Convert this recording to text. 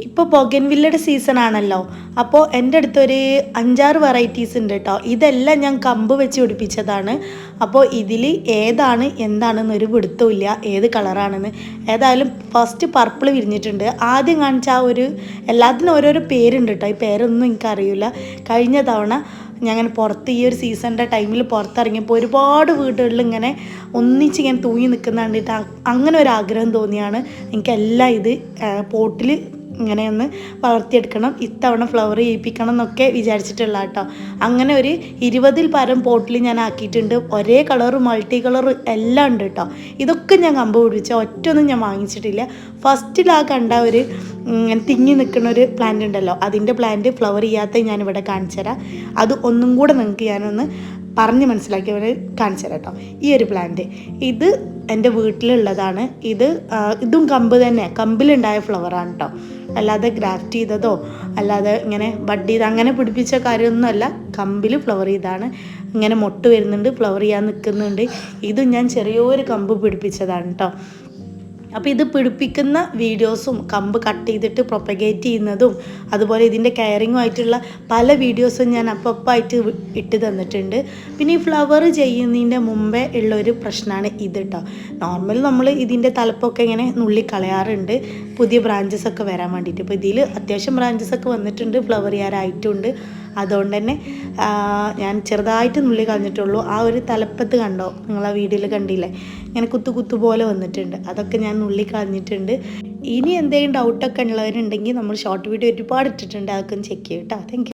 ഇപ്പോൾ ബൊഗൻവില്ലയുടെ സീസൺ ആണല്ലോ. അപ്പോൾ എൻ്റെ അടുത്തൊരു 5-6 വെറൈറ്റീസ് ഉണ്ട് കേട്ടോ. ഇതെല്ലാം ഞാൻ കമ്പ് വെച്ച് പിടിപ്പിച്ചതാണ്. അപ്പോൾ ഇതിൽ ഏതാണ് എന്താണെന്നൊരു പിടുത്തമില്ല, ഏത് കളറാണെന്ന്. ഏതായാലും ഫസ്റ്റ് പർപ്പിൾ വിരിഞ്ഞിട്ടുണ്ട്. ആദ്യം കാണിച്ച ആ ഒരു എല്ലാത്തിനും ഓരോരോ പേരുണ്ട് കേട്ടോ. ഈ പേരൊന്നും എനിക്കറിയില്ല. കഴിഞ്ഞ തവണ ഞാൻ അങ്ങനെ പുറത്ത് ഈ ഒരു സീസണിൻ്റെ ടൈമിൽ പുറത്തിറങ്ങിയപ്പോൾ ഒരുപാട് വീടുകളിൽ ഇങ്ങനെ ഒന്നിച്ച് ഇങ്ങനെ തൂങ്ങി നിൽക്കുന്ന കണ്ടിട്ട് അങ്ങനെ ഒരു ആഗ്രഹം തോന്നിയാണ് എനിക്കെല്ലാം ഇത് പോട്ടിൽ ഇങ്ങനെയൊന്ന് വളർത്തിയെടുക്കണം, ഇത്തവണ ഫ്ലവർ ചെയ്യിപ്പിക്കണം എന്നൊക്കെ വിചാരിച്ചിട്ടുള്ള കേട്ടോ. അങ്ങനെ ഒരു 20-ൽ പരം പോട്ടിൽ ഞാൻ ആക്കിയിട്ടുണ്ട്. ഒരേ കളറ് മൾട്ടി കളറ് എല്ലാം ഉണ്ട് കേട്ടോ. ഇതൊക്കെ ഞാൻ കമ്പ് പിടിച്ച ഒറ്റൊന്നും ഞാൻ വാങ്ങിച്ചിട്ടില്ല. ഫസ്റ്റിൽ ആ കണ്ട ഒരു തിങ്ങി നിൽക്കുന്ന ഒരു പ്ലാന്റ് ഉണ്ടല്ലോ, അതിൻ്റെ പ്ലാന്റ് ഫ്ലവർ ചെയ്യാത്ത ഞാനിവിടെ കാണിച്ചു തരാം. അത് ഒന്നും കൂടെ നിങ്ങൾക്ക് ഞാനൊന്ന് പറഞ്ഞ് മനസ്സിലാക്കിയവർ കാണിച്ചു തരാം കേട്ടോ. ഈ ഒരു പ്ലാന്റ് ഇത് എൻ്റെ വീട്ടിലുള്ളതാണ്. ഇതും കമ്പ് തന്നെ, കമ്പിലുണ്ടായ ഫ്ലവറാണ് കേട്ടോ. അല്ലാതെ ഗ്രാഫ്റ്റ് ചെയ്തതോ അല്ലാതെ ഇങ്ങനെ ബഡ് ചെയ്ത് അങ്ങനെ പിടിപ്പിച്ച കാര്യമൊന്നുമല്ല. കമ്പിൽ ഫ്ലവർ ചെയ്താണ്. ഇങ്ങനെ മൊട്ട് വരുന്നുണ്ട്, ഫ്ലവർ ചെയ്യാൻ നിൽക്കുന്നുണ്ട്. ഇതും ഞാൻ ചെറിയൊരു കമ്പ് പിടിപ്പിച്ചതാണ് കേട്ടോ. അപ്പോൾ ഇത് പിടിപ്പിക്കുന്ന വീഡിയോസും കമ്പ് കട്ട് ചെയ്തിട്ട് പ്രൊപ്പഗേറ്റ് ചെയ്യുന്നതും അതുപോലെ ഇതിൻ്റെ കെയറിങ്ങും ആയിട്ടുള്ള പല വീഡിയോസും ഞാൻ അപ്പപ്പായിട്ട് ഇട്ട് തന്നിട്ടുണ്ട്. പിന്നെ ഈ ഫ്ലവർ ചെയ്യുന്നതിൻ്റെ മുമ്പേ ഉള്ളൊരു പ്രശ്നമാണ് ഇത് കേട്ടോ. നോർമൽ നമ്മൾ ഇതിൻ്റെ തലപ്പൊക്കെ ഇങ്ങനെ നുള്ളിക്കളയാറുണ്ട്, പുതിയ ബ്രാഞ്ചസ് ഒക്കെ വരാൻ വേണ്ടിയിട്ട്. ഇപ്പോൾ ഇതിൽ അത്യാവശ്യം ബ്രാഞ്ചസ് ഒക്കെ വന്നിട്ടുണ്ട്, ഫ്ലവർ ചെയ്യാറായിട്ടുണ്ട്. അതുകൊണ്ട് തന്നെ ഞാൻ ചെറുതായിട്ട് നുള്ളി കളഞ്ഞിട്ടുള്ളൂ. ആ ഒരു തലപ്പത്ത് കണ്ടോ, നിങ്ങൾ ആ വീഡിയോയിൽ കണ്ടില്ലേ, ഇങ്ങനെ കുത്തു പോലെ വന്നിട്ടുണ്ട്. അതൊക്കെ ഞാൻ നുള്ളി കളഞ്ഞിട്ടുണ്ട്. ഇനി എന്തെങ്കിലും ഡൗട്ടൊക്കെ ഉള്ളവരുണ്ടെങ്കിൽ നമ്മൾ ഷോർട്ട് വീഡിയോ ഒരുപാട് ഇട്ടിട്ടുണ്ട്, അതൊക്കെ ഒന്ന് ചെക്ക് ചെയ്യും കേട്ടോ. Thank you.